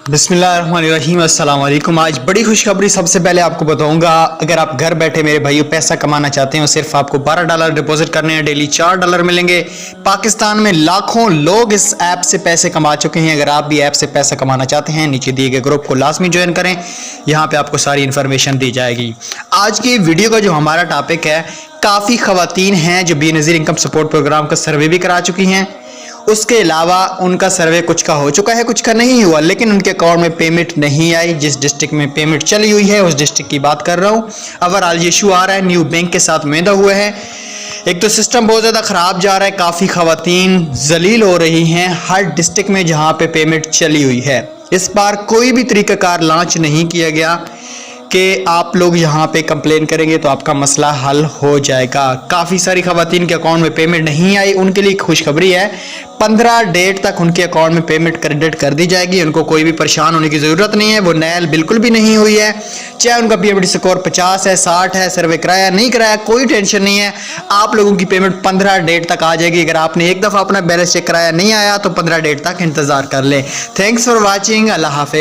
बिस्मिल्लाहिर्रहमानिर्रहीम, अस्सलाम वालेकुम। आज बड़ी खुशखबरी सबसे पहले आपको बताऊंगा। अगर आप घर बैठे मेरे भाइयों पैसा कमाना चाहते हो, सिर्फ आपको $12 डिपॉजिट करने हैं, डेली $4 मिलेंगे। पाकिस्तान में लाखों लोग इस ऐप से पैसे कमा चुके हैं। अगर आप भी ऐप से पैसा कमाना चाहते हैं, नीचे दिए गए ग्रुप को लाजमी ज्वाइन करें, यहाँ पे आपको सारी इन्फॉर्मेशन दी जाएगी। आज की वीडियो का जो हमारा टॉपिक है, काफ़ी खवातीन हैं जो बेनज़ीर इनकम सपोर्ट प्रोग्राम का सर्वे भी करा चुकी हैं। उसके अलावा उनका सर्वे कुछ का हो चुका है, कुछ का नहीं हुआ, लेकिन उनके अकाउंट में पेमेंट नहीं आई। जिस डिस्ट्रिक्ट में पेमेंट चली हुई है उस डिस्ट्रिक्ट की बात कर रहा हूँ। ओवरऑल ये इशू आ रहा है, न्यू बैंक के साथ मेदा हुआ है। एक तो सिस्टम बहुत ज़्यादा ख़राब जा रहा है, काफ़ी खवातीन जलील हो रही हैं हर डिस्ट्रिक्ट में जहाँ पे पेमेंट चली हुई है। इस बार कोई भी तरीक़ाकार लॉन्च नहीं किया गया कि आप लोग यहाँ पे कंप्लेन करेंगे तो आपका मसला हल हो जाएगा। काफ़ी सारी खवातीन के अकाउंट में पेमेंट नहीं आई, उनके लिए खुशखबरी है। 15 डेट तक उनके अकाउंट में पेमेंट क्रेडिट कर दी जाएगी। उनको कोई भी परेशान होने की ज़रूरत नहीं है। वो नैल बिल्कुल भी नहीं हुई है, चाहे उनका PMD स्कोर 50 है, 60 है, सर्वे कराया नहीं कराया, कोई टेंशन नहीं है। आप लोगों की पेमेंट 15 डेट तक आ जाएगी। अगर आपने एक दफ़ा अपना बैलेंस चेक कराया नहीं आया तो 15 डेट तक इंतज़ार कर लें। Thanks for watching. अल्लाह हाफ़िज़।